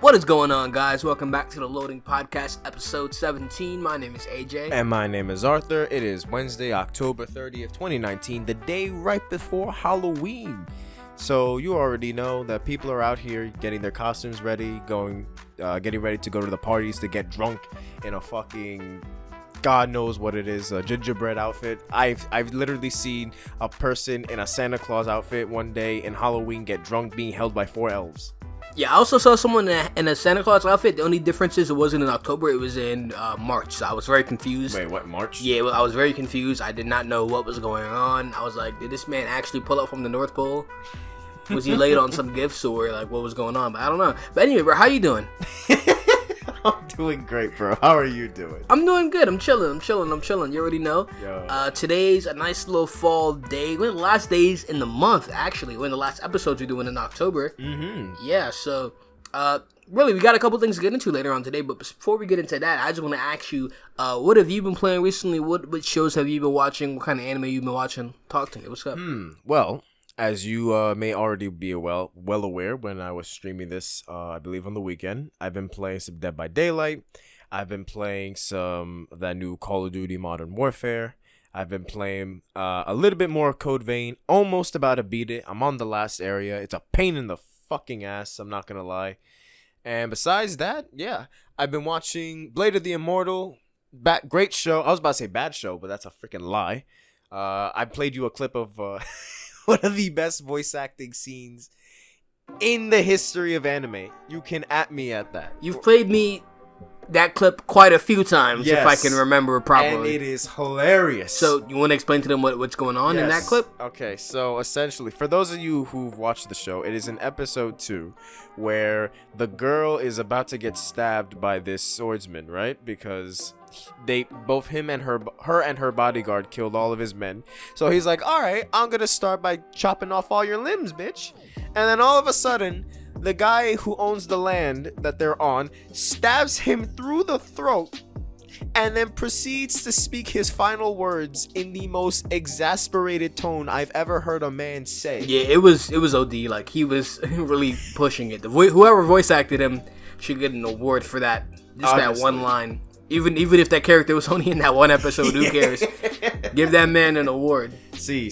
What is going on, guys? Welcome back to the Loading Podcast, episode 17. My name is AJ. And my name is Arthur. It is Wednesday, October 30th, 2019, the day right before Halloween. So you already know that people are out here getting their costumes ready, getting ready to go to the parties, to get drunk in a fucking God knows what it is, a gingerbread outfit. I've literally seen a person in a Santa Claus outfit one day in Halloween get drunk being held by 4 elves. Yeah, I also saw someone in a Santa Claus outfit. The only difference is it wasn't in October, it was in March. So I was very confused. Wait, what, March? Yeah, I was very confused. I did not know what was going on. I was like, did this man actually pull up from the North Pole? Was he late on some gifts or like what was going on? But I don't know. But anyway, bro, how you doing? I'm doing great, bro. How are you doing? I'm doing good. I'm chilling. You already know. Yo. Today's a nice little fall day. We're in the last days in the month, actually. We're in the last episodes we're doing in October. Mm-hmm. Yeah, so, really, we got a couple things to get into later on today. But before we get into that, I just want to ask you, what have you been playing recently? What shows have you been watching? What kind of anime you've been watching? Talk to me. What's up? Well, as you may already be well aware, when I was streaming this, I believe on the weekend, I've been playing some Dead by Daylight. I've been playing some of that new Call of Duty Modern Warfare. I've been playing a little bit more Code Vein. Almost about to beat it. I'm on the last area. It's a pain in the fucking ass, I'm not going to lie. And besides that, yeah, I've been watching Blade of the Immortal. Great show. I was about to say bad show, but that's a freaking lie. I played you a clip of... one of the best voice acting scenes in the history of anime. You can at me at that. You've played me that clip quite a few times, yes, if I can remember properly. And it is hilarious. So, you want to explain to them what's going on in that clip? Okay, so essentially, for those of you who've watched the show, it is in episode 2 where the girl is about to get stabbed by this swordsman, right? Because both him and her and her bodyguard killed all of his men. So he's like, all right, I'm gonna start by chopping off all your limbs, bitch. And then all of a sudden, the guy who owns the land that they're on stabs him through the throat and then proceeds to speak his final words in the most exasperated tone I've ever heard a man say. Yeah, it was OD. Like, he was really pushing it. Whoever voice acted him should get an award for that. Just honestly, that one line. Even if that character was only in that one episode, who cares? Give that man an award. See.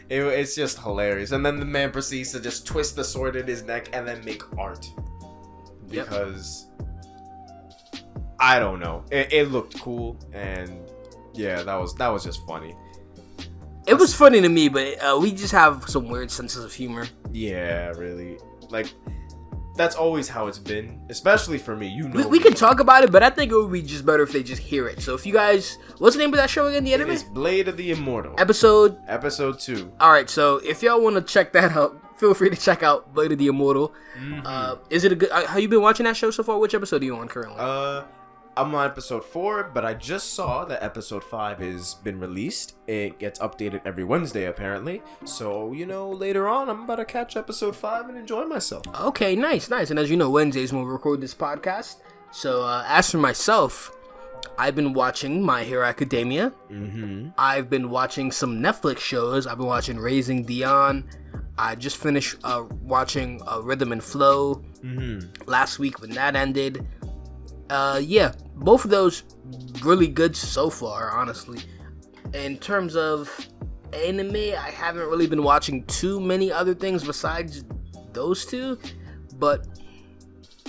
It's just hilarious. And then the man proceeds to just twist the sword in his neck and then make art. Because, I don't know. It looked cool. And, yeah, that was just funny. It was funny to me, but we just have some weird senses of humor. Yeah, really. Like... That's always how it's been, especially for me. You know, we can talk about it, but I think it would be just better if they just hear it. So if you guys, what's the name of that show again? The anime? It is Blade of the Immortal. Episode 2. All right, so if y'all want to check that out, feel free to check out Blade of the Immortal. Mm-hmm. Is it a good? Have you been watching that show so far? Which episode are you on currently? I'm on episode 4, but I just saw that episode 5 has been released. It gets updated every Wednesday, apparently. So, later on, I'm about to catch episode 5 and enjoy myself. Okay, nice. And as you know, Wednesdays when we record this podcast. So, as for myself, I've been watching My Hero Academia. Mm-hmm. I've been watching some Netflix shows. I've been watching Raising Dion. I just finished watching Rhythm and Flow last week when that ended. Yeah, both of those really good so far, honestly. In terms of anime, I haven't really been watching too many other things besides those two, but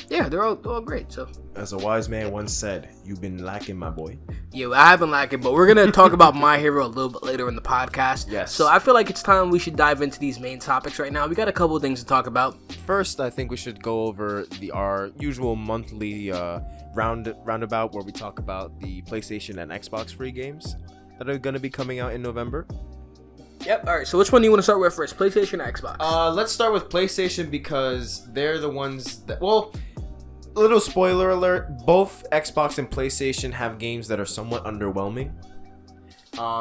yeah, they're all great. So, as a wise man once said, you've been lacking, my boy. Yeah, I have been lacking, but we're gonna talk about My Hero a little bit later in the podcast. Yes. So I feel like it's time we should dive into these main topics right now. We got a couple of things to talk about. First, I think we should go over our usual monthly roundabout where we talk about the PlayStation and Xbox free games that are gonna be coming out in November. Yep. All right. So which one do you want to start with first, PlayStation or Xbox? Let's start with PlayStation because they're the ones that. Well, little spoiler alert: both Xbox and PlayStation have games that are somewhat underwhelming.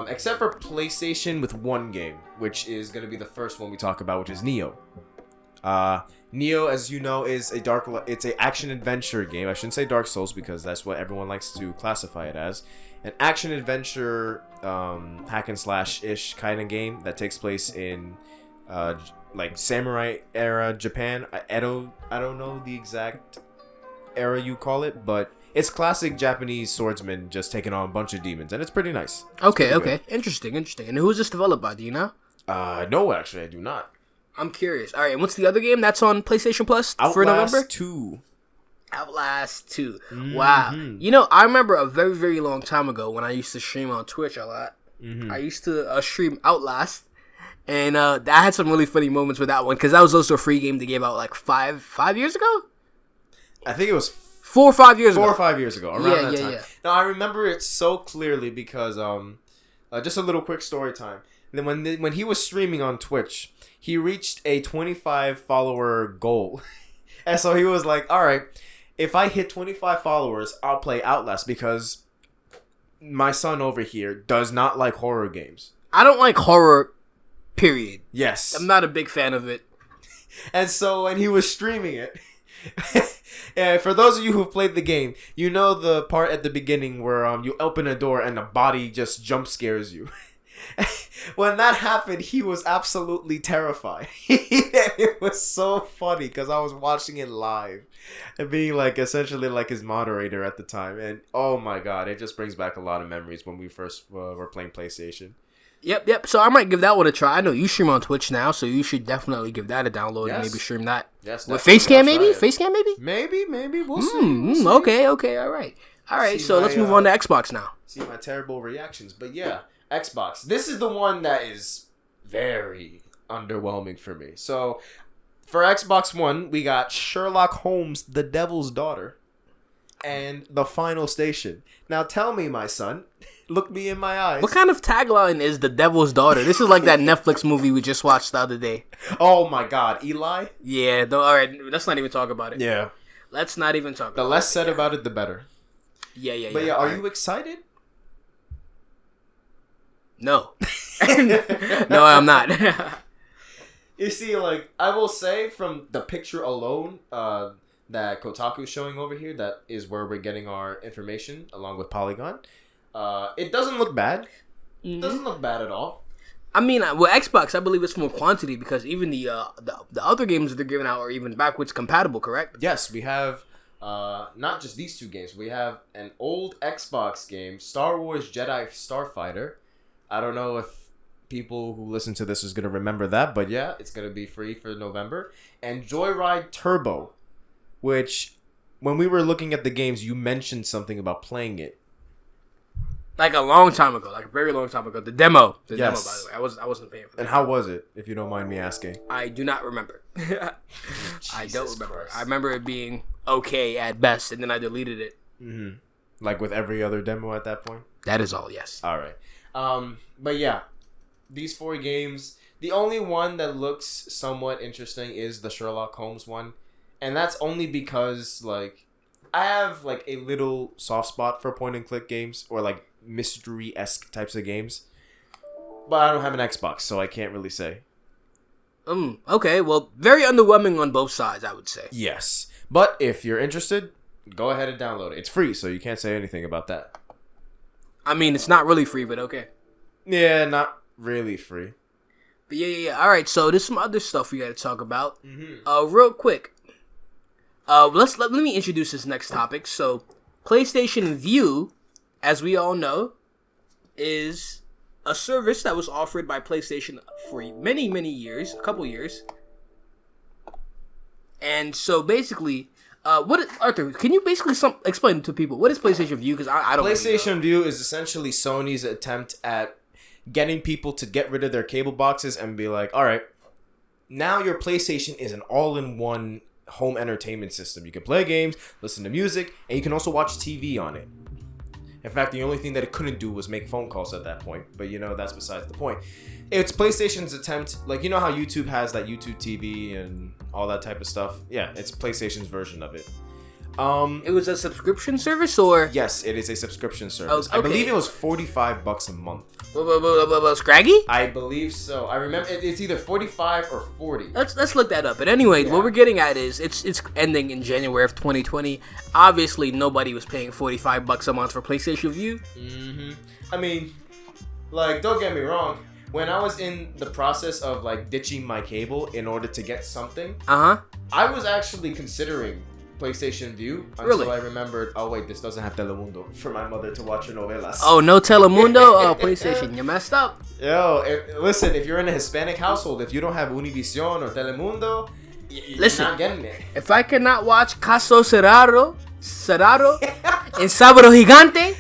Except for PlayStation with one game, which is going to be the first one we talk about, which is Nioh. Nioh, as you know, is it's a action adventure game. I shouldn't say Dark Souls because that's what everyone likes to classify it as. An action adventure hack and slash ish kind of game that takes place in like samurai era Japan. I don't know the exact era you call it, but it's classic Japanese swordsman just taking on a bunch of demons, and it's pretty nice. Okay. Interesting. And who is this developed by? Do you know? No, actually, I do not. I'm curious. All right, and what's the other game that's on PlayStation Plus for Outlast November? 2. Outlast 2. Mm-hmm. Wow. You know, I remember a very, very long time ago when I used to stream on Twitch a lot. Mm-hmm. I used to stream Outlast, and I had some really funny moments with that one because that was also a free game they gave out like five years ago. I think it was 4 or 5 years ago. 4 or 5 years ago, around that time. Yeah. Now, I remember it so clearly because, just a little quick story time. And then when he was streaming on Twitch, he reached a 25 follower goal. And so he was like, all right, if I hit 25 followers, I'll play Outlast because my son over here does not like horror games. I don't like horror, period. Yes. I'm not a big fan of it. And so when he was streaming it, and for those of you who've played the game, you know the part at the beginning where you open a door and a body just jump scares you. When that happened, he was absolutely terrified. It was so funny because I was watching it live and being like essentially like his moderator at the time. And oh my god, it just brings back a lot of memories when we first were playing PlayStation. Yep. So I might give that one a try. I know you stream on Twitch now, so you should definitely give that a download and maybe stream that. Yes. With Facecam maybe? Facecam maybe? Maybe. We'll see. Okay. All right. So let's move on to Xbox now. See my terrible reactions. But yeah, Xbox. This is the one that is very underwhelming for me. So for Xbox One, we got Sherlock Holmes, The Devil's Daughter, and The Final Station. Now tell me, my son, look me in my eyes. What kind of tagline is The Devil's Daughter? This is like that Netflix movie we just watched the other day. Oh my god, Eli? Yeah, all right, let's not even talk about it. Yeah. Let's not even talk about it. The less said about it, the better. Yeah. But yeah, are you excited? No. No, I'm not. You see, like, I will say from the picture alone that Kotaku's showing over here, that is where we're getting our information, along with Polygon. It doesn't look bad. It doesn't look bad at all. I mean, with Xbox, I believe it's more quantity because even the other games that they're giving out are even backwards compatible, correct? Yes, we have not just these two games. We have an old Xbox game, Star Wars Jedi Starfighter. I don't know if people who listen to this is going to remember that, but yeah, it's going to be free for November. And Joyride Turbo, which when we were looking at the games, you mentioned something about playing it. Like a long time ago, like a very long time ago. The demo, by the way. I wasn't paying for that. And how was it, if you don't mind me asking? I do not remember. I don't remember. Christ. I remember it being okay at best, and then I deleted it. Mm-hmm. Like with every other demo at that point? That is all, yes. All right. But yeah, these 4 games, the only one that looks somewhat interesting is the Sherlock Holmes one. And that's only because, like, I have, like, a little soft spot for point-and-click games or, like, mystery-esque types of games. But I don't have an Xbox, so I can't really say. Okay, well, very underwhelming on both sides, I would say. Yes. But if you're interested, go ahead and download it. It's free, so you can't say anything about that. I mean, it's not really free, but okay. Yeah, not really free. But yeah. All right, so there's some other stuff we got to talk about. Mm-hmm. Real quick. Let me introduce this next topic. So, PlayStation View, as we all know, is a service that was offered by PlayStation for many, many years, a couple years. And so basically, Arthur, can you basically explain to people what is PlayStation View? Because I don't. PlayStation really know. View is essentially Sony's attempt at getting people to get rid of their cable boxes and be like, all right, now your PlayStation is an all-in-one home entertainment system. You can play games, listen to music, and you can also watch TV on it. In fact, the only thing that it couldn't do was make phone calls at that point. But, that's besides the point. It's PlayStation's attempt, like, you know how YouTube has that YouTube TV and all that type of stuff? Yeah, it's PlayStation's version of it. It was a subscription service, or? Yes, it is a subscription service. Okay. I believe it was $45 a month. Scraggy? I believe so. I remember it's either 45 or 40. Let's look that up. But anyway, what we're getting at is it's ending in January of 2020. Obviously, nobody was paying $45 a month for PlayStation View. Mm-hmm. I mean, like, don't get me wrong. When I was in the process of, like, ditching my cable in order to get something, I was actually considering PlayStation View until Really? I remembered, oh wait, this doesn't have Telemundo for my mother to watch her novelas. Oh, no Telemundo? Oh, PlayStation, you messed up. Yo, listen, if you're in a Hispanic household, if you don't have Univision or Telemundo, Listen, you're not getting it. If I cannot watch Caso Cerrado, and Sábado Gigante,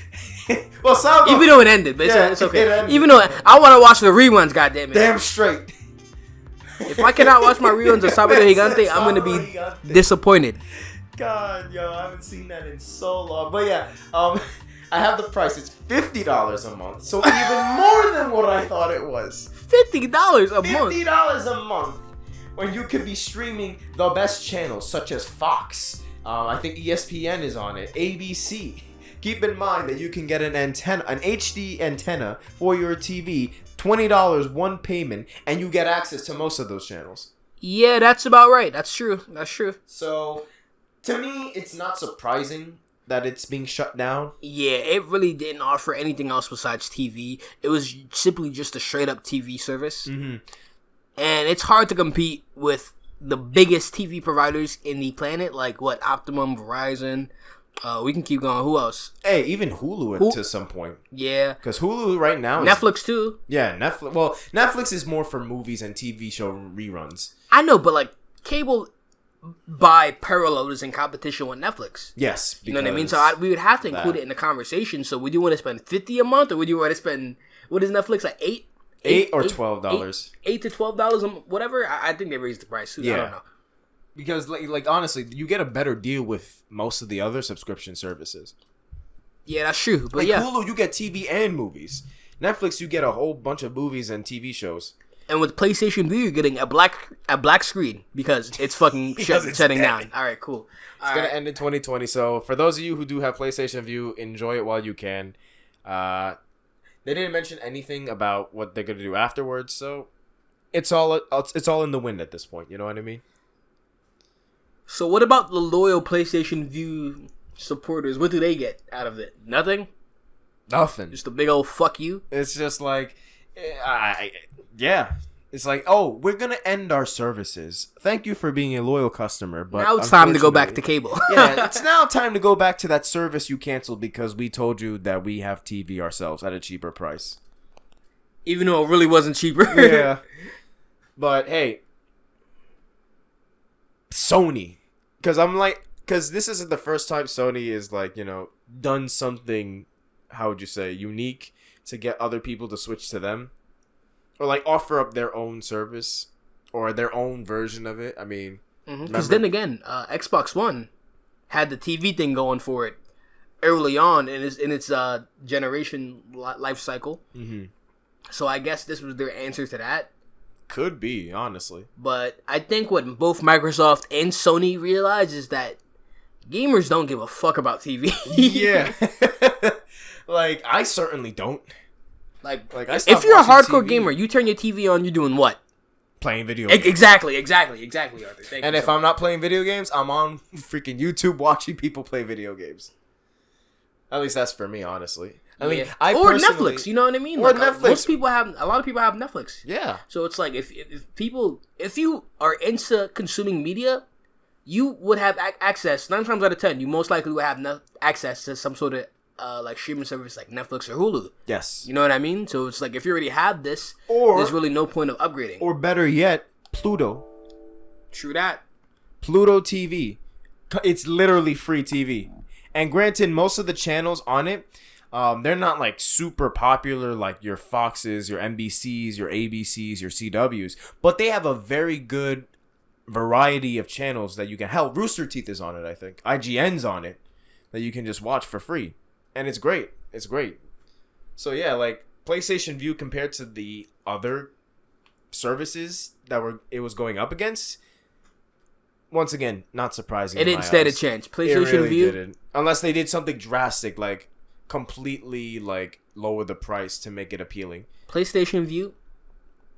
Well, Sábado, even though it ended, but it's okay. It ended. Even though I want to watch the reruns, goddammit. Damn straight. If I cannot watch my reruns of Sábado Gigante, I'm gonna be disappointed. God, yo, I haven't seen that in so long. But yeah, I have the price. It's $50 a month, so even more than what I thought it was. $50 a month. $50 a month, when you could be streaming the best channels such as Fox. I think ESPN is on it. ABC. Keep in mind that you can get an HD antenna for your TV. $20 one payment, and you get access to most of those channels. Yeah, that's about right. That's true. So, to me, it's not surprising that it's being shut down. Yeah, it really didn't offer anything else besides TV. It was simply just a straight up TV service. Mm-hmm. And it's hard to compete with the biggest TV providers in the planet, like Optimum, Verizon. We can keep going. Who else? Hey, even Hulu to some point. Yeah. Because Hulu right now is... Netflix too. Yeah, Netflix. Well, Netflix is more for movies and TV show reruns. I know, but cable by parallel is in competition with Netflix. Yes. You know what I mean? So we would have to include it in the conversation. So would you want to spend $50 a month, or would you want to spend, what is Netflix, like $8 or $12? $8 to $12, whatever. I think they raised the price too. Yeah. I don't know. Because, like honestly, you get a better deal with most of the other subscription services. Yeah, that's true. But Hulu, you get TV and movies. Netflix, you get a whole bunch of movies and TV shows. And with PlayStation View, you're getting a black screen because it's fucking shutting down. All right, cool. It's going to end in 2020. So for those of you who do have PlayStation View, enjoy it while you can. They didn't mention anything about what they're going to do afterwards. So it's all in the wind at this point. You know what I mean? So what about the loyal PlayStation View supporters? What do they get out of it? Nothing? Nothing. Just a big old fuck you? It's just like, yeah. It's like, oh, we're going to end our services. Thank you for being a loyal customer. But now it's time to go back to cable. Yeah, it's now time to go back to that service you canceled because we told you that we have TV ourselves at a cheaper price. Even though it really wasn't cheaper. Yeah. But, hey. Sony, because this isn't the first time Sony is done something, how would you say, unique to get other people to switch to them, or offer up their own service or their own version of it. I mean, because then again, Xbox One had the TV thing going for it early on in its generation life cycle. Mm-hmm. So I guess this was their answer to that. Could be, honestly. But I think what both Microsoft and Sony realize is that gamers don't give a fuck about TV. Yeah. I certainly don't. If you're a hardcore TV gamer, you turn your TV on, you're doing what? Playing video games. Exactly, Arthur. And if I'm not playing video games, I'm on freaking YouTube watching people play video games. At least that's for me, honestly. I mean, or Netflix, you know what I mean? Or Netflix. A lot of people have Netflix. Yeah. So it's like if you are into consuming media, you would have access. 9 times out of 10, you most likely would have access to some sort of streaming service like Netflix or Hulu. Yes. You know what I mean? So it's like if you already have this, there's really no point of upgrading. Or better yet, Pluto. True that. Pluto TV. It's literally free TV. And granted, most of the channels on it, they're not super popular like your Foxes, your NBCs, your ABCs, your CWs, but they have a very good variety of channels that you can. Hell, Rooster Teeth is on it, I think. IGN's on it that you can just watch for free, and it's great. It's great. So yeah, PlayStation View compared to the other services that it was going up against. Once again, not surprising. It didn't stand a chance. PlayStation View didn't. Unless they did something drastic, completely lower the price to make it appealing. PlayStation View,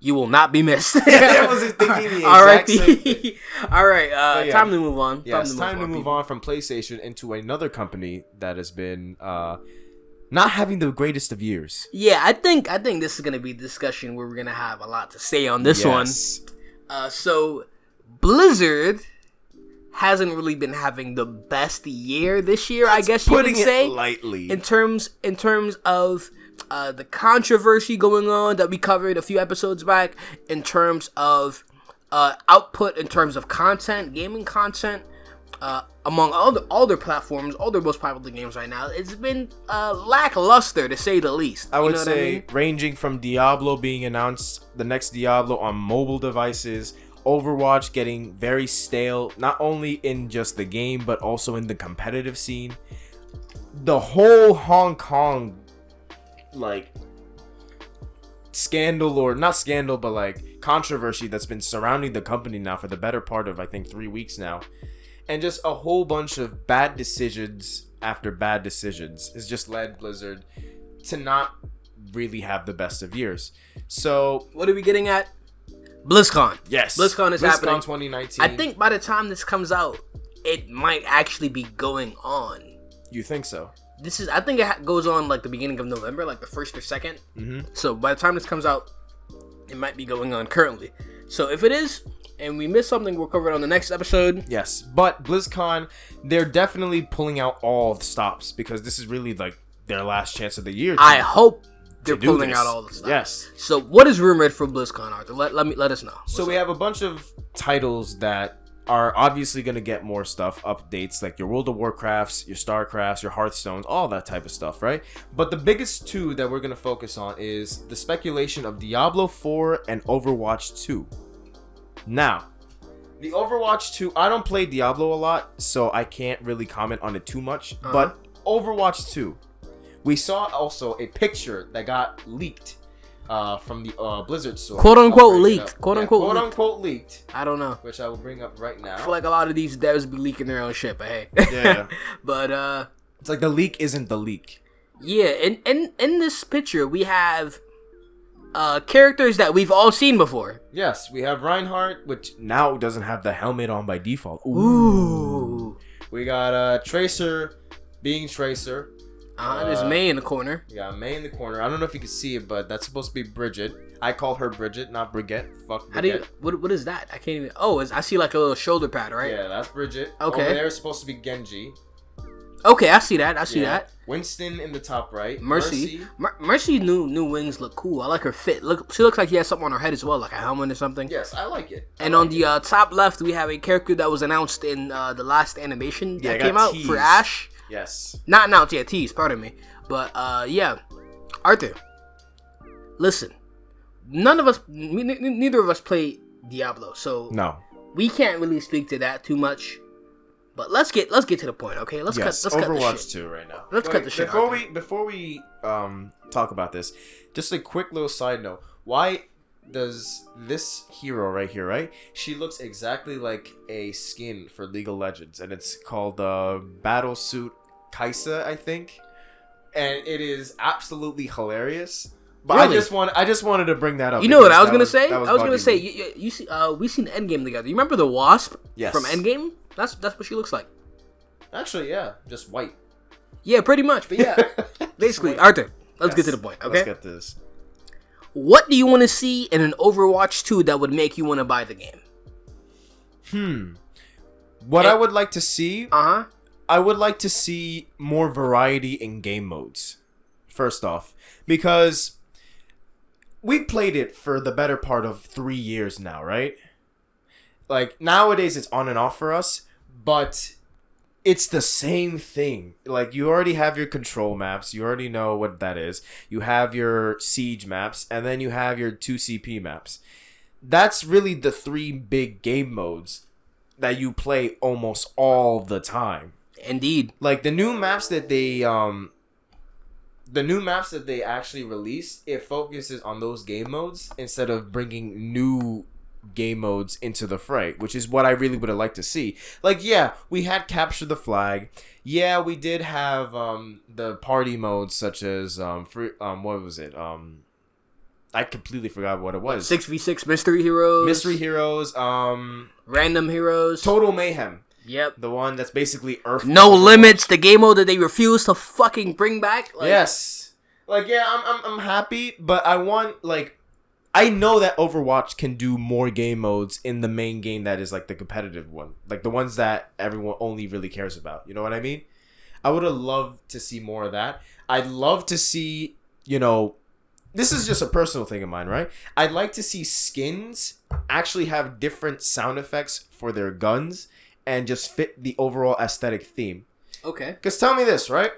you will not be missed. I was thinking the exact same thing. All right, time to move on. Yeah, it's time to move on from PlayStation into another company that has been not having the greatest of years. Yeah, I think this is gonna be a discussion where we're gonna have a lot to say on this one. So Blizzard hasn't really been having the best year this year. I guess you could say, lightly, in terms of the controversy going on that we covered a few episodes back, in terms of output, in terms of content, gaming content. Among all their platforms, all their most popular games right now, it's been lackluster to say the least. I would say, ranging from Diablo being announced, the next Diablo on mobile devices, Overwatch getting very stale, not only in just the game, but also in the competitive scene. The whole Hong Kong, like, scandal, or not scandal, but like controversy that's been surrounding the company now for the better part of, I think, 3 weeks now. And just a whole bunch of bad decisions after bad decisions has just led Blizzard to not really have the best of years. So, what are we getting at? BlizzCon. Yes. BlizzCon is happening. BlizzCon 2019. I think by the time this comes out, it might actually be going on. You think so? I think it goes on like the beginning of November, like the 1st or 2nd. Mm-hmm. So by the time this comes out, it might be going on currently. So if it is, and we missed something, we'll cover it on the next episode. Yes, but BlizzCon, they're definitely pulling out all the stops because this is really like their last chance of the year. I hope they're pulling out all the stops. Yes. So what is rumored for BlizzCon, Arthur? Let us know. So we have a bunch of titles that are obviously going to get more stuff, updates, like your World of Warcrafts, your Starcrafts, your Hearthstones, all that type of stuff, right? But the biggest two that we're going to focus on is the speculation of Diablo 4 and Overwatch 2. Now, the Overwatch 2, I don't play Diablo a lot, so I can't really comment on it too much. But Overwatch 2, we saw also a picture that got leaked from the Blizzard store. Quote unquote leaked. Quote unquote leaked. I don't know. Which I will bring up right now. I feel like a lot of these devs be leaking their own shit, but hey. Yeah. But it's like the leak isn't the leak. Yeah, in this picture we have characters that we've all seen before. Yes, we have Reinhardt, which now doesn't have the helmet on by default. Ooh. We got Tracer being Tracer. There's May in the corner. We got May in the corner. I don't know if you can see it, but that's supposed to be Bridget. I call her Bridget, not Brigitte. Fuck Brigitte. How do you? What is that? I can't even. Oh, I see like a little shoulder pad, right? Yeah, that's Bridget. Okay. Over there is supposed to be Genji. Okay, I see that. I see that. Winston in the top right. Mercy. Mercy's new wings look cool. I like her fit. She looks like she has something on her head as well, like a helmet or something. Yes, I like it. And on the top left, we have a character that was announced in the last animation that came out for Ash. Yes. Not announced yet. Teased. Pardon me. But yeah, Arthur. Listen, neither of us play Diablo, so no, we can't really speak to that too much. But let's get to the point, okay? Let's cut Overwatch 2 right now. Let's cut the shit. Before we talk about this, just a quick little side note. Why does this hero right here, right? She looks exactly like a skin for League of Legends, and it's called Battlesuit Kaisa, I think. And it is absolutely hilarious. But really? I just wanted to bring that up. You know what I was gonna say? I was gonna say you see, we seen Endgame together. You remember the Wasp? Yes. From Endgame? That's what she looks like. Actually, yeah, just white. Yeah, pretty much. But yeah, basically, Arthur. Let's get to the point. Okay. Let's get this. What do you want to see in an Overwatch 2 that would make you want to buy the game? I would like to see. I would like to see more variety in game modes. First off, because we played it for the better part of 3 years now, right? Like, nowadays it's on and off for us, but it's the same thing. Like, you already have your control maps. You already know what that is. You have your siege maps, and then you have your 2CP maps. That's really the 3 big game modes that you play almost all the time. Indeed. Like, the new maps that they actually released, it focuses on those game modes instead of bringing new game modes into the fray, which is what I really would have liked to see. Like, yeah, we had Capture the Flag. Yeah, we did have the party modes such as what was it? I completely forgot what it was. 6v6 mystery heroes. Random heroes. Total Mayhem. Yep. The one that's basically Earth. No Limits, the game mode that they refuse to fucking bring back. Yes. Like, yeah, I'm happy, but I I know that Overwatch can do more game modes in the main game that is like the competitive one. Like the ones that everyone only really cares about. You know what I mean? I would have loved to see more of that. I'd love to see, this is just a personal thing of mine, right? I'd like to see skins actually have different sound effects for their guns and just fit the overall aesthetic theme. Okay. Because tell me this, right?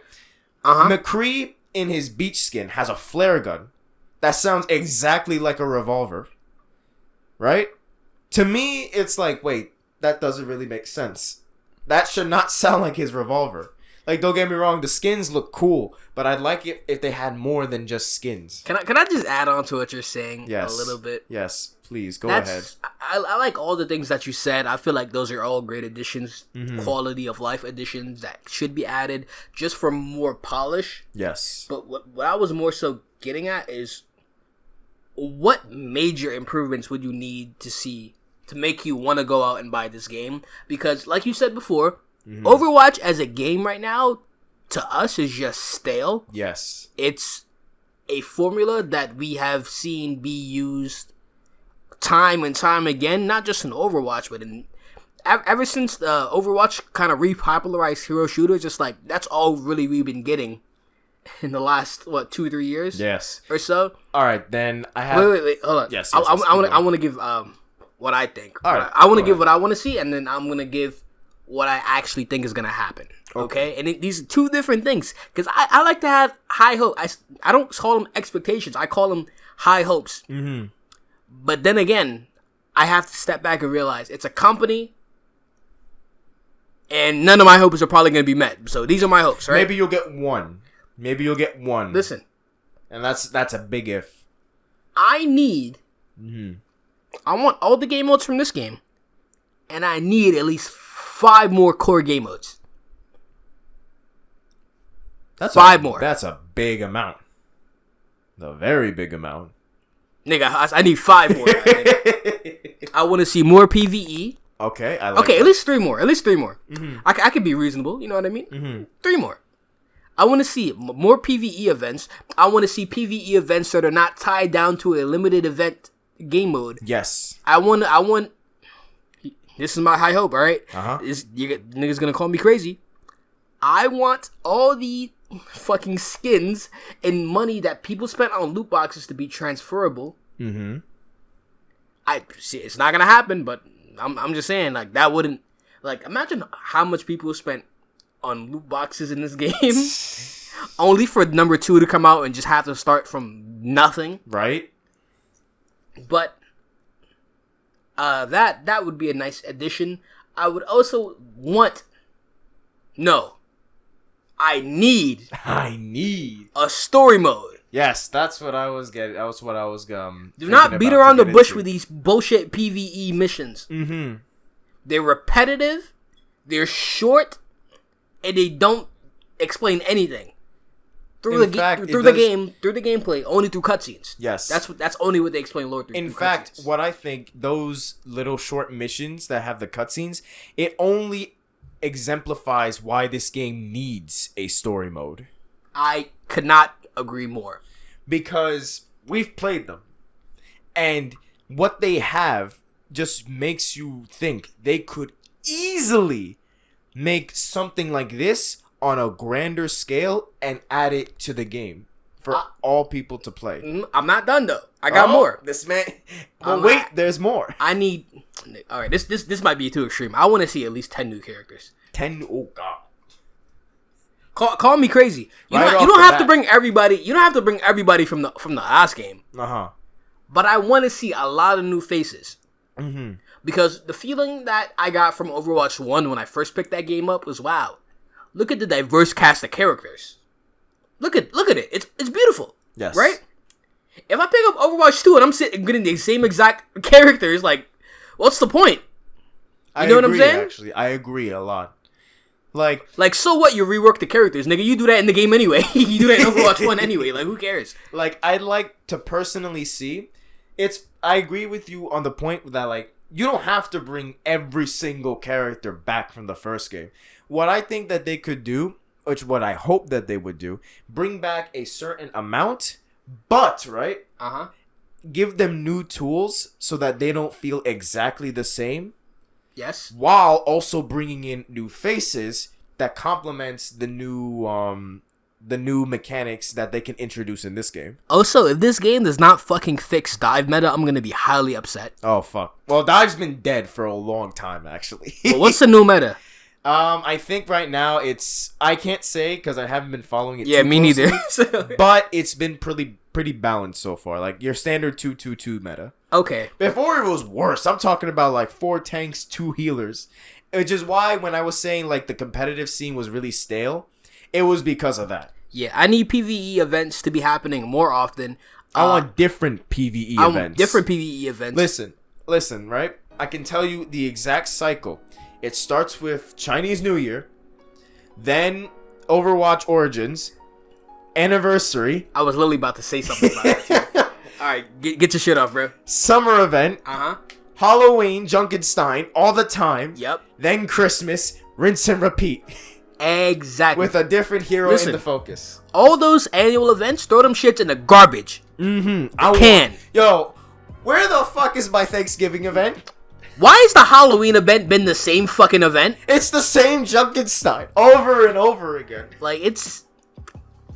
McCree in his beach skin has a flare gun that sounds exactly like a revolver, right? To me, it's like, wait, that doesn't really make sense. That should not sound like his revolver. Like, don't get me wrong, the skins look cool, but I'd like it if they had more than just skins. Can I just add on to what you're saying a little bit? Yes, please, go ahead. I like all the things that you said. I feel like those are all great additions, quality of life additions that should be added just for more polish. Yes. But what I was more so getting at is, what major improvements would you need to see to make you want to go out and buy this game? Because, like you said before, Overwatch as a game right now, to us, is just stale. Yes. It's a formula that we have seen be used time and time again, not just in Overwatch, but ever since Overwatch kind of repopularized hero shooters. Just like, that's all really we've been getting in the last 2-3 years, yes, or so. All right, then I have. Wait, hold on. Yes, I want to give what I think. All right, I want to give what I want to see, and then I'm gonna give what I actually think is gonna happen. Okay, and these are two different things, because I like to have high hope. I don't call them expectations. I call them high hopes. But then again, I have to step back and realize it's a company, and none of my hopes are probably going to be met. So these are my hopes, right? Maybe you'll get one. Listen. And that's a big if. I want all the game modes from this game, and I need at least 5 more core game modes. That's 5 more. That's a big amount. A very big amount. Nigga, I need 5 more. I want to see more PvE. Okay, I like Okay, that. at least 3 more. I could be reasonable, you know what I mean? 3 more. I want to see more PvE events. I want to see PvE events that are not tied down to a limited event game mode. Yes. I want. This is my high hope, all right? Niggas gonna call me crazy. I want all the fucking skins and money that people spent on loot boxes to be transferable. I see it's not gonna happen, but I'm just saying, like, that wouldn't, like, imagine how much people spent on loot boxes in this game only for number 2 to come out and just have to start from nothing. Right. But that would be a nice addition. I would also want I need a story mode. Yes, that's what I was getting. That was what I was Do not beat around the bush with these bullshit PvE missions. They're repetitive, they're short, and they don't explain anything through the gameplay, only through cutscenes. Yes, that's only what they explain lore through. In fact, cutscenes. What I think, those little short missions that have the cutscenes, it only exemplifies why this game needs a story mode. I could not agree more, because we've played them, and what they have just makes you think they could easily make something like this on a grander scale and add it to the game for all people to play. I'm not done though. I got more. This man. Well, wait, there's more. I need. All right, this might be too extreme. I want to see at least 10 new characters. 10. Oh God. Call me crazy. You don't have to bring everybody. You don't have to bring everybody from the last game. But I want to see a lot of new faces. Because the feeling that I got from Overwatch 1 when I first picked that game up was, wow, look at the diverse cast of characters. Look at it. It's beautiful. Yes. Right? If I pick up Overwatch 2 and I'm getting the same exact characters, like, what's the point? You know what I'm saying? Actually, I agree a lot. Like, so what? You rework the characters, nigga. You do that in the game anyway. You do that in Overwatch 1 anyway. Like, who cares? Like, I'd like to personally see. I agree with you on the point that, like, you don't have to bring every single character back from the first game. What I think that they could do, which what I hope that they would do, bring back a certain amount, but, right? give them new tools so that they don't feel exactly the same. Yes. While also bringing in new faces that complements the new mechanics that they can introduce in this game. Also, if this game does not fucking fix dive meta, I'm gonna be highly upset. Oh fuck. Well, dive's been dead for a long time actually. Well, what's the new meta? I think right now I can't say because I haven't been following it. Yeah, too me closely, neither. but it's been pretty balanced so far. Like your standard 2-2-2 meta. Okay. Before it was worse. I'm talking about like 4 tanks, 2 healers. Which is why when I was saying like the competitive scene was really stale, it was because of that. Yeah, I need PvE events to be happening more often. I want different PvE events. Want different PvE events. Listen, right? I can tell you the exact cycle. It starts with Chinese New Year, then Overwatch Origins, Anniversary. I was literally about to say something about that too. Alright, get your shit off, bro. Summer event. Uh-huh. Halloween, Junkenstein, all the time. Yep. Then Christmas, rinse and repeat. Exactly. With a different hero in the focus. All those annual events, throw them shits in the garbage. Mm-hmm. Yo, where the fuck is my Thanksgiving event? Why has the Halloween event been the same fucking event? It's the same Junkenstein over and over again. Like, it's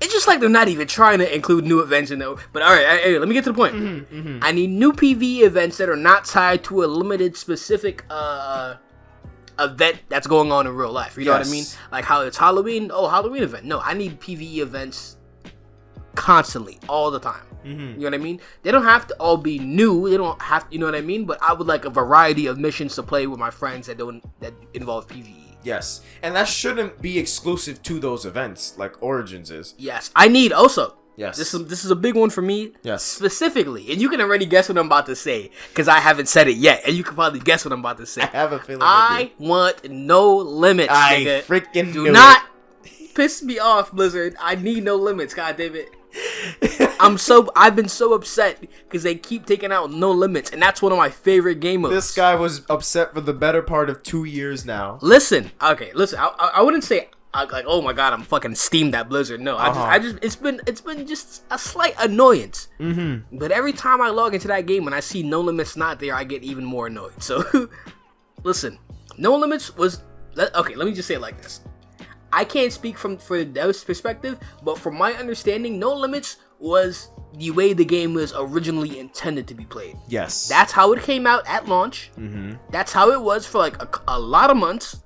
just like they're not even trying to include new events in there. But alright, hey, let me get to the point. I need new PvE events that are not tied to a limited specific event that's going on in real life. You know what I mean? Like how it's Halloween. Oh, Halloween event. No, I need PvE events constantly, all the time. You know what I mean? They don't have to all be new. They don't have, you know what I mean? But I would like a variety of missions to play with my friends that involve PvE. Yes, and that shouldn't be exclusive to those events like Origins is. Yes, I need also. Yes, this is a big one for me. Yes, specifically, and you can already guess what I'm about to say because I haven't said it yet, and you can probably guess what I'm about to say. I have a feeling. I want no limits. I freaking do not piss me off, Blizzard. I need no limits. God damn it. I've been so upset because they keep taking out no limits, and that's one of my favorite game modes. This guy was upset for the better part of 2 years now. Listen. I wouldn't say like, oh my god, I'm fucking steamed at Blizzard. No, I just it's been just a slight annoyance. But every time I log into that game and I see no limits not there, I get even more annoyed. So, listen, no limits was okay. Let me just say it like this. I can't speak for the dev's perspective, but from my understanding, No Limits was the way the game was originally intended to be played. Yes. That's how it came out at launch. That's how it was for like a lot of months.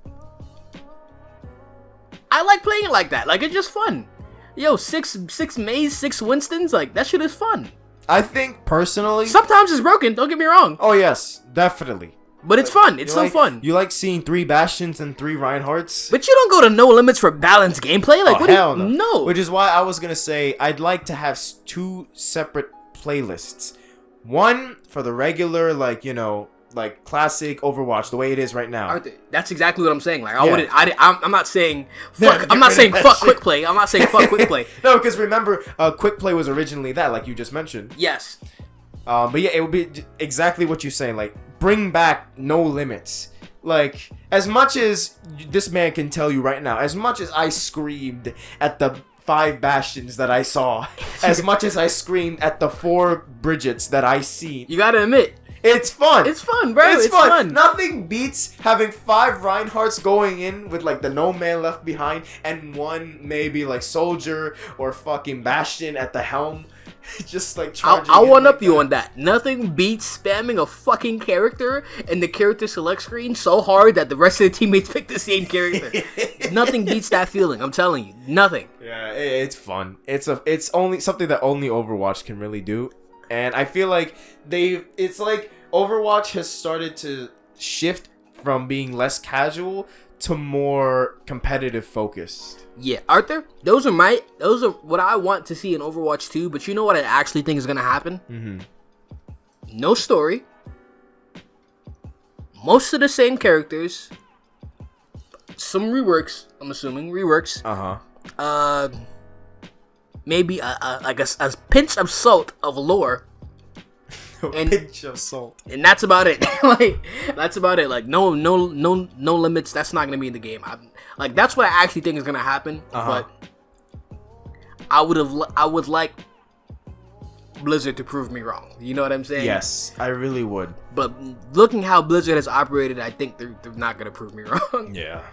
I like playing it like that. Like, it's just fun. Yo, six Mays, 6 Winstons, like, that shit is fun. I think, personally... Sometimes it's broken, don't get me wrong. Oh, yes, definitely. But it's fun. It's still fun. You like seeing 3 Bastions and 3 Reinhardts? But you don't go to No Limits for balanced gameplay? Like, hell no. No. Which is why I was going to say I'd like to have 2 separate playlists. One for the regular, like, you know, like classic Overwatch, the way it is right now. That's exactly what I'm saying. Like, I'm not saying fuck. I'm not saying fuck quick play. I'm not saying fuck quick play. No, because remember, quick play was originally that, like you just mentioned. Yes. But yeah, it would be exactly what you're saying. Like, bring back No Limits. Like, as much as this man can tell you right now, as much as I screamed at the 5 Bastions that I saw, as much as I screamed at the 4 Bridgets that I seen, you gotta admit, it's fun. It's fun, bro. It's fun. Nothing beats having 5 Reinhardts going in with like the no man left behind and 1 maybe like soldier or fucking Bastion at the helm. Just like charging. I'll one up you on that. Nothing beats spamming a fucking character in the character select screen so hard that the rest of the teammates pick the same character. Nothing beats that feeling. I'm telling you, nothing. Yeah, it's fun. It's only something that only Overwatch can really do, and I feel like it's like Overwatch has started to shift from being less casual to more competitive focused. Yeah, Arthur, those are what I want to see in Overwatch 2, but you know what I actually think is going to happen? No story. Most of the same characters. Some reworks, I'm assuming. Reworks. Maybe a pinch of salt of lore. Pinch of salt. And that's about it. That's about it. Like, no limits. That's not gonna be in the game. That's what I actually think is gonna happen. But I would like Blizzard to prove me wrong. You know what I'm saying? Yes, I really would. But looking how Blizzard has operated, I think they're not going to prove me wrong. Yeah.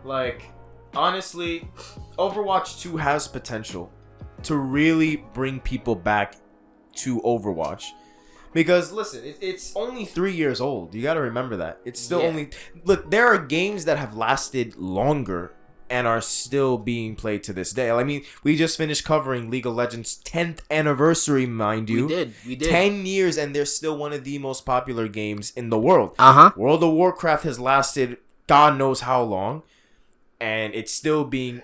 Like, honestly, Overwatch 2 has potential to really bring people back to Overwatch. Because, listen, it's only 3 years old. You got to remember that. It's still only... Look, there are games that have lasted longer and are still being played to this day. I mean, we just finished covering League of Legends' 10th anniversary, mind you. We did. 10 years, and they're still one of the most popular games in the world. Uh-huh. World of Warcraft has lasted God knows how long, and it's still being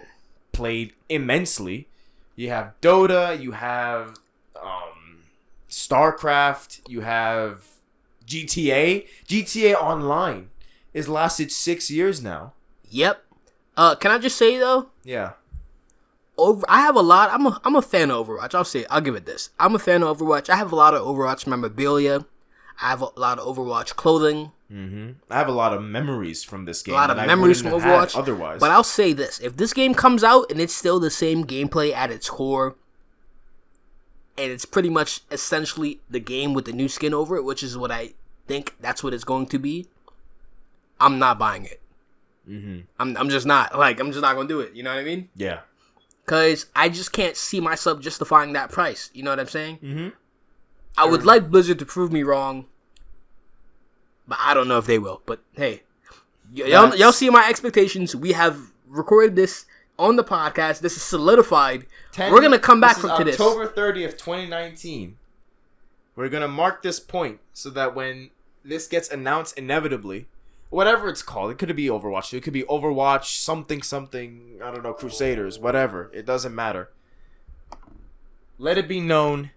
played immensely. You have Dota, you have StarCraft, you have GTA. GTA Online has lasted 6 years now. Yep. Can I just say though? Yeah. I have a lot. I'm a fan of Overwatch. I'll give it this. I'm a fan of Overwatch. I have a lot of Overwatch memorabilia. I have a lot of Overwatch clothing. Mm-hmm. I have a lot of memories from this game. A lot of memories from Overwatch. Otherwise, but I'll say this: if this game comes out and it's still the same gameplay at its core, and it's pretty much essentially the game with the new skin over it, which is what I think that's what it's going to be, I'm not buying it. Mm-hmm. I'm just not going to do it. You know what I mean? Yeah. Because I just can't see myself justifying that price. You know what I'm saying? Mm-hmm. I would like Blizzard to prove me wrong, but I don't know if they will. But hey, y'all see my expectations. We have recorded this on the podcast. This is solidified. We're going to come back to this. October 30th, 2019. We're going to mark this point so that when this gets announced inevitably, whatever it's called, it could be Overwatch. It could be Overwatch something, I don't know, Crusaders, whatever. It doesn't matter. Let it be known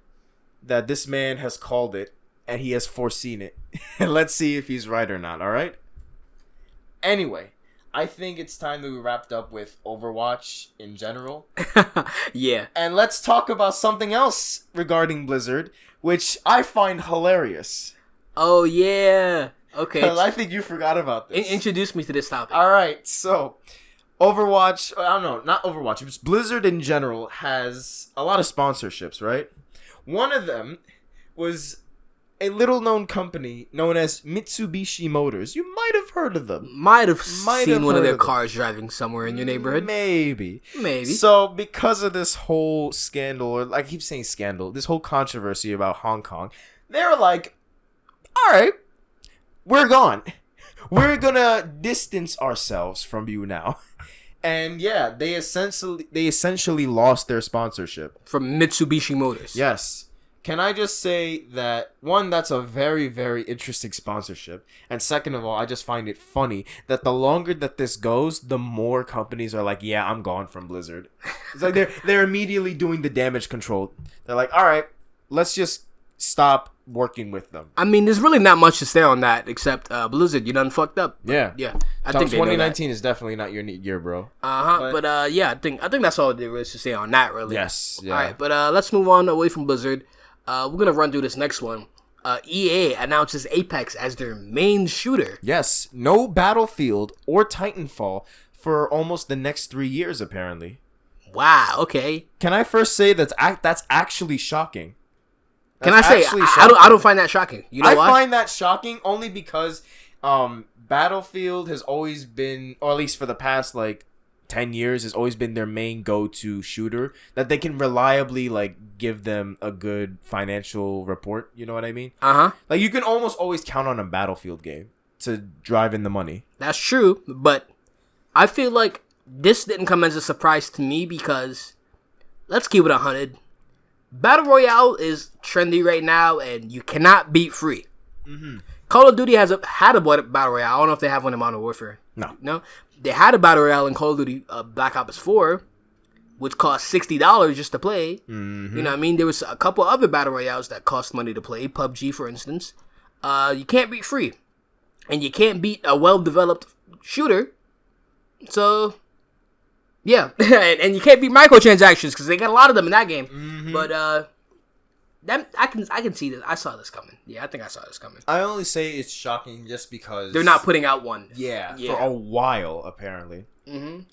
that this man has called it and he has foreseen it. And let's see if he's right or not, all right? Anyway, I think it's time that we wrapped up with Overwatch in general. Yeah. And let's talk about something else regarding Blizzard, which I find hilarious. Oh, yeah. Okay. I think you forgot about this. Introduce me to this topic. All right, so Overwatch, I don't know, not Overwatch, it's Blizzard in general has a lot of sponsorships, right? One of them was a little-known company known as Mitsubishi Motors. You might have heard of them. Might have seen one of their cars driving somewhere in your neighborhood. Maybe. So, because of this whole scandal, or I keep saying scandal, this whole controversy about Hong Kong, they were like, all right, we're gone. We're gonna distance ourselves from you now. And yeah, they essentially lost their sponsorship from Mitsubishi Motors. Yes. Can I just say that, one, that's a very, very interesting sponsorship. And second of all, I just find it funny that the longer that this goes, the more companies are like, yeah, I'm gone from Blizzard. It's like they're immediately doing the damage control. They're like, all right, let's just stop working with them. I mean, there's really not much to say on that except Blizzard, you done fucked up. Yeah. Yeah. I think 2019 is definitely not your year, bro. But yeah, I think that's all there is to say on that, really. Yes. Yeah. All right, but let's move on away from Blizzard. We're gonna run through this next one. EA announces Apex as their main shooter. Yes. No Battlefield or Titanfall for almost the next 3 years, apparently. Wow. Okay. Can I first say that's actually shocking? Can I say I don't find that shocking? You know why? I find that shocking only because Battlefield has always been, or at least for the past 10 years, has always been their main go-to shooter that they can reliably give them a good financial report. You know what I mean? Like you can almost always count on a Battlefield game to drive in the money. That's true, but I feel like this didn't come as a surprise to me because let's keep it 100. Battle Royale is trendy right now, and you cannot beat free. Mm-hmm. Call of Duty had a Battle Royale. I don't know if they have one in Modern Warfare. No. They had a Battle Royale in Call of Duty Black Ops 4, which cost $60 just to play. Mm-hmm. You know what I mean? There was a couple other Battle Royales that cost money to play. PUBG, for instance. You can't beat free. And you can't beat a well-developed shooter. So... yeah, and you can't beat microtransactions because they got a lot of them in that game. Mm-hmm. But I can see this. I saw this coming. Yeah, I think I saw this coming. I only say it's shocking just because they're not putting out one. Yeah. For a while apparently. Mm-hmm.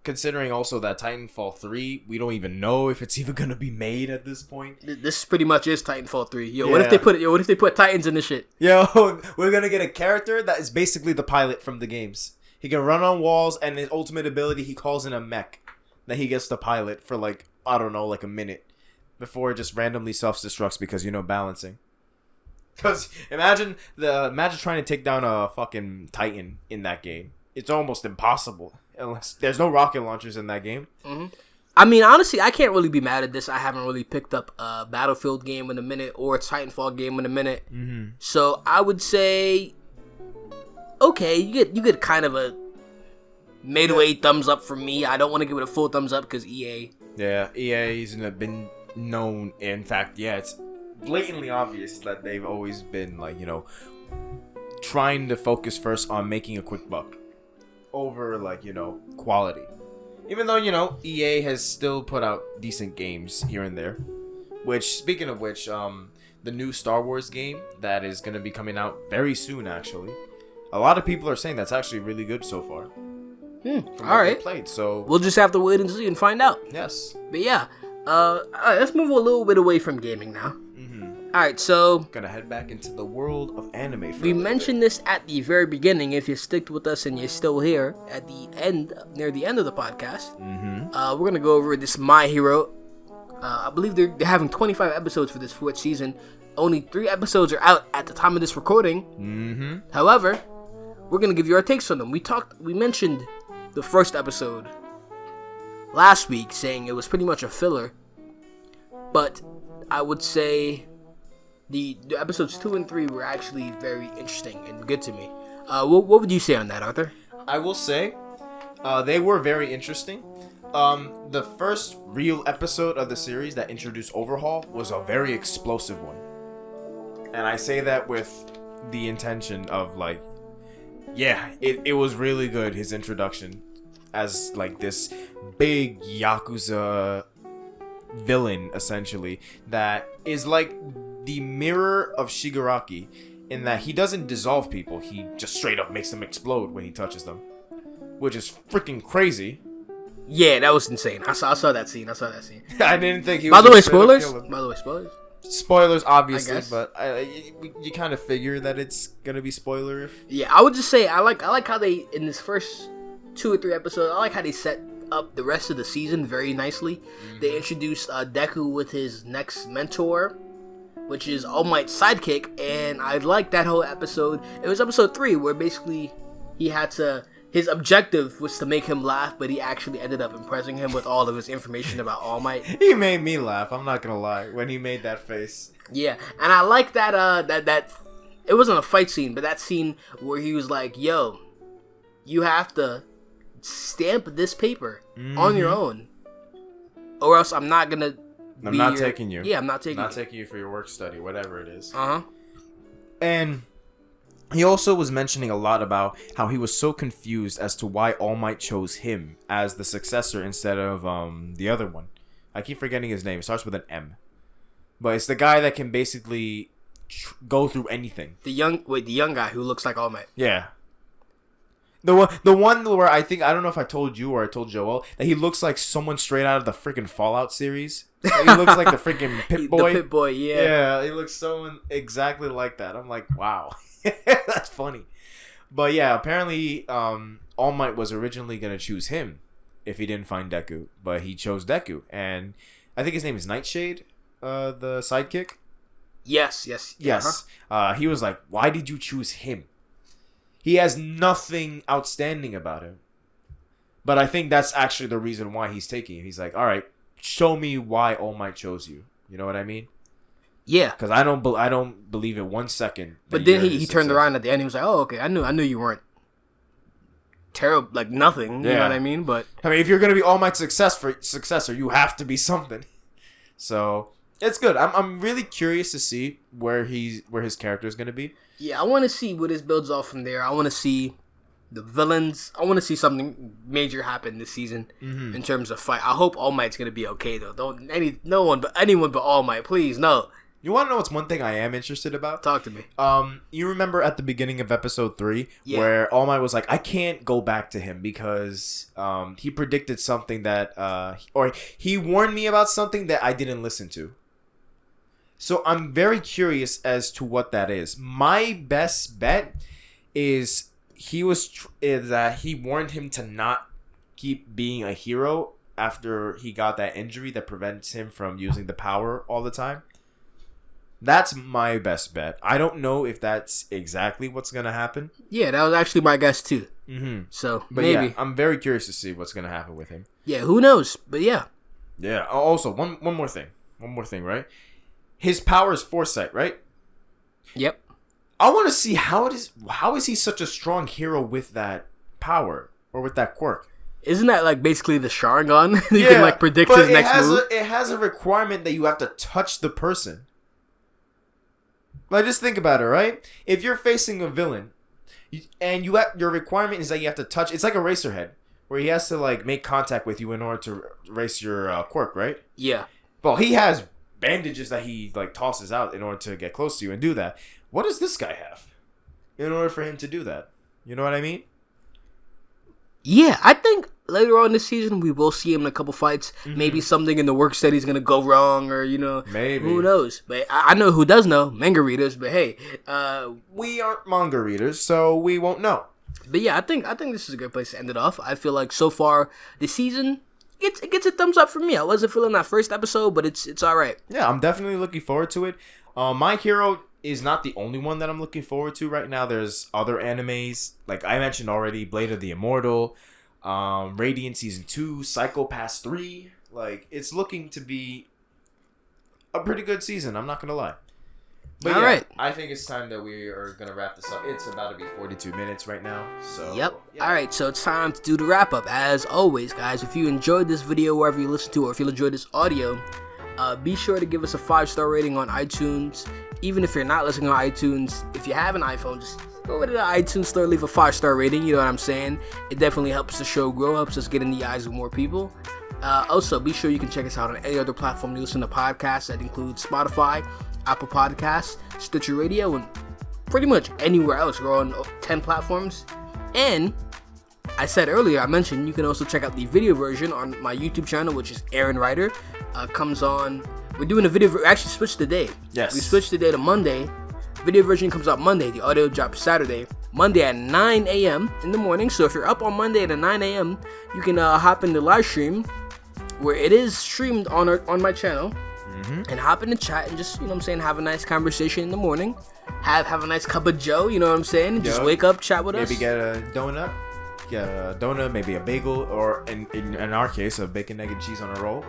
considering also that Titanfall 3, we don't even know if it's even gonna be made at this point. This pretty much is Titanfall 3. Yo, Yeah. what if they put Titans in this shit? Yo, we're gonna get a character that is basically the pilot from the games. He can run on walls, and his ultimate ability, he calls in a mech that he gets to pilot for like, I don't know, like a minute before it just randomly self-destructs because, balancing. Because imagine trying to take down a fucking Titan in that game. It's almost impossible unless there's no rocket launchers in that game. Mm-hmm. I mean, honestly, I can't really be mad at this. I haven't really picked up a Battlefield game in a minute or a Titanfall game in a minute. Mm-hmm. So I would say, okay, you get kind of a midway thumbs up from me. I don't want to give it a full thumbs up because EA. Yeah, EA's been known. In fact, yeah, it's blatantly obvious that they've always been like, trying to focus first on making a quick buck over like, quality. Even though, EA has still put out decent games here and there. Which, speaking of which, the new Star Wars game that is going to be coming out very soon, actually. A lot of people are saying that's actually really good so far. All right. Played, so we'll just have to wait and see and find out. Yes. But yeah, all right, let's move a little bit away from gaming now. All right, so gonna head back into the world of anime. We mentioned this at the very beginning. If you stick with us and you're still here at the end, near the end of the podcast, we're gonna go over this My Hero. I believe they're having 25 episodes for this 4th season. Only 3 episodes are out at the time of this recording. However, we're gonna give you our takes on them. We mentioned the first episode last week, saying it was pretty much a filler, but I would say the episodes 2 and 3 were actually very interesting and good to me. What would you say on that, Arthur? I will say they were very interesting. The first real episode of the series that introduced Overhaul was a very explosive one, and I say that with the intention of like, yeah, it was really good, his introduction as like this big Yakuza villain, essentially, that is like the mirror of Shigaraki, in that he doesn't dissolve people, he just straight up makes them explode when he touches them, which is freaking crazy. Yeah, that was insane. I saw that scene. I didn't think he was. By the way, spoilers. Spoilers, obviously, but you kind of figure that it's gonna be spoiler. Yeah, I would just say I like how they, in this first 2 or 3 episodes, I like how they set up the rest of the season very nicely. They introduced Deku with his next mentor, which is All Might's sidekick, and I like that whole episode. It was episode 3 where basically his objective was to make him laugh, but he actually ended up impressing him with all of his information about All Might. He made me laugh, I'm not gonna lie, when he made that face. Yeah, and I like that that it wasn't a fight scene, but that scene where he was like, yo, you have to stamp this paper on your own, or else I'm not taking you. Yeah, I'm not taking you for your work study, whatever it is. And he also was mentioning a lot about how he was so confused as to why All Might chose him as the successor instead of the other one. I keep forgetting his name. It starts with an M. But it's the guy that can basically go through anything. The young guy who looks like All Might. Yeah. The one where I don't know if I told you or I told Joel, that he looks like someone straight out of the freaking Fallout series. He looks like the freaking Pip-Boy. The Pip-Boy, yeah. Yeah, he looks so exactly like that. I'm like, wow. That's funny. But yeah, apparently All Might was originally going to choose him if he didn't find Deku, but he chose Deku, and I think his name is Nightshade, the sidekick. Yes. He was like, why did you choose him? He has nothing outstanding about him. But I think that's actually the reason why he's taking him. He's like, all right, show me why All Might chose you. You know what I mean? Yeah, because I don't believe it 1 second. But then he turned around at the end. He was like, "Oh, okay, I knew you weren't terrible, like nothing." You know what I mean? But I mean, if you're gonna be All Might's successor, you have to be something. So it's good. I'm really curious to see where his character is gonna be. Yeah, I want to see what this builds off from there. I want to see the villains. I want to see something major happen this season in terms of fight. I hope All Might's gonna be okay though. Anyone but All Might, please no. You want to know what's one thing I am interested about? Talk to me. You remember at the beginning of episode 3 where All Might was like, I can't go back to him because he predicted something that or he warned me about something that I didn't listen to. So I'm very curious as to what that is. My best bet is that he warned him to not keep being a hero after he got that injury that prevents him from using the power all the time. That's my best bet. I don't know if that's exactly what's going to happen. Yeah, that was actually my guess too. Mm-hmm. So, but maybe. Yeah, I'm very curious to see what's going to happen with him. Yeah, who knows? But yeah. Yeah. Also, one more thing. One more thing, right? His power is foresight, right? Yep. I want to see how is he such a strong hero with that power or with that quirk? Isn't that like basically the Sharingan? You can like predict his next move. It has a requirement that you have to touch the person. Like, just think about it, right? If you're facing a villain, and your requirement is that you have to touch, it's like a Eraserhead, where he has to like make contact with you in order to erase your quirk, right? Yeah. Well, he has bandages that he like tosses out in order to get close to you and do that. What does this guy have in order for him to do that? You know what I mean? Yeah, I think later on this season we will see him in a couple fights. Mm-hmm. Maybe something in the work study is gonna go wrong, or maybe, who knows? But I know who does know, manga readers. But hey, we aren't manga readers, so we won't know. But yeah, I think this is a good place to end it off. I feel like so far this season it gets a thumbs up from me. I wasn't feeling that first episode, but it's all right. Yeah, I'm definitely looking forward to it. My Hero is not the only one that I'm looking forward to right now. There's other animes, like I mentioned already, Blade of the Immortal, Radiant Season 2, Psycho Pass 3. Like, it's looking to be a pretty good season, I'm not going to lie. But all right. I think it's time that we are going to wrap this up. It's about to be 42 minutes right now. So Yep. Yeah. All right, so it's time to do the wrap up. As always, guys, if you enjoyed this video wherever you listen to, or if you enjoyed this audio, be sure to give us a 5-star rating on iTunes. Even if you're not listening on iTunes, if you have an iPhone, just go over to the iTunes store, leave a 5-star rating. You know what I'm saying? It definitely helps the show grow, helps us get in the eyes of more people. Also, be sure you can check us out on any other platform you listen to podcasts. That includes Spotify, Apple Podcasts, Stitcher Radio, and pretty much anywhere else. We're on 10 platforms. And I said earlier, I mentioned you can also check out the video version on my YouTube channel, which is Aaron Ryder. Comes on. We're doing a video. Actually, switched the day. Yes. We switched the day to Monday. Video version comes out Monday. The audio drops Saturday. Monday at 9 a.m. in the morning. So if you're up on Monday at 9 a.m., you can hop in the live stream where it is streamed on my channel. Mm-hmm. And hop in the chat and just, have a nice conversation in the morning. Have a nice cup of Joe, you know what I'm saying? And just wake up, chat with us. Maybe get a donut. Get a donut, maybe a bagel, or in our case, a bacon, egg, and cheese on a roll.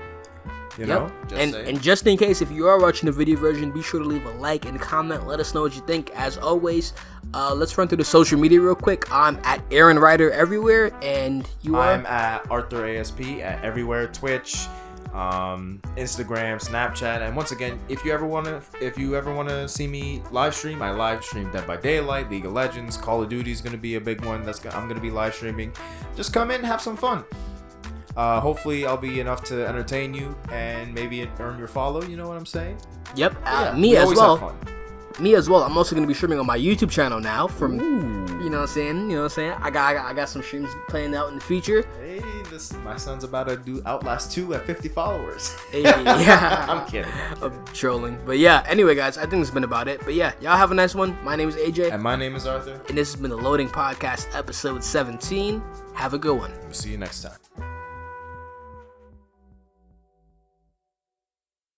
You know? And just in case, if you are watching the video version, be sure to leave a like and comment. Let us know what you think. As always, let's run through the social media real quick. I'm at Aaron Ryder everywhere, and you are? I'm at Arthur ASP at everywhere, Twitch, Instagram, Snapchat, and once again, if you ever want to see me live stream, I live stream Dead by Daylight, League of Legends, Call of Duty is going to be a big one. I'm going to be live streaming. Just come in, have some fun. Hopefully I'll be enough to entertain you and maybe earn your follow. You know what I'm saying? Yep. Me as well. Me as well. I'm also going to be streaming on my YouTube channel now. From you know what I'm saying. I got some streams playing out in the future. Hey, my son's about to do Outlast 2 at 50 followers. Hey, yeah. I'm kidding. I'm trolling. But yeah. Anyway, guys, I think this has been about it. But yeah, y'all have a nice one. My name is AJ. And my name is Arthur. And this has been the Loading Podcast, episode 17. Have a good one. We'll see you next time.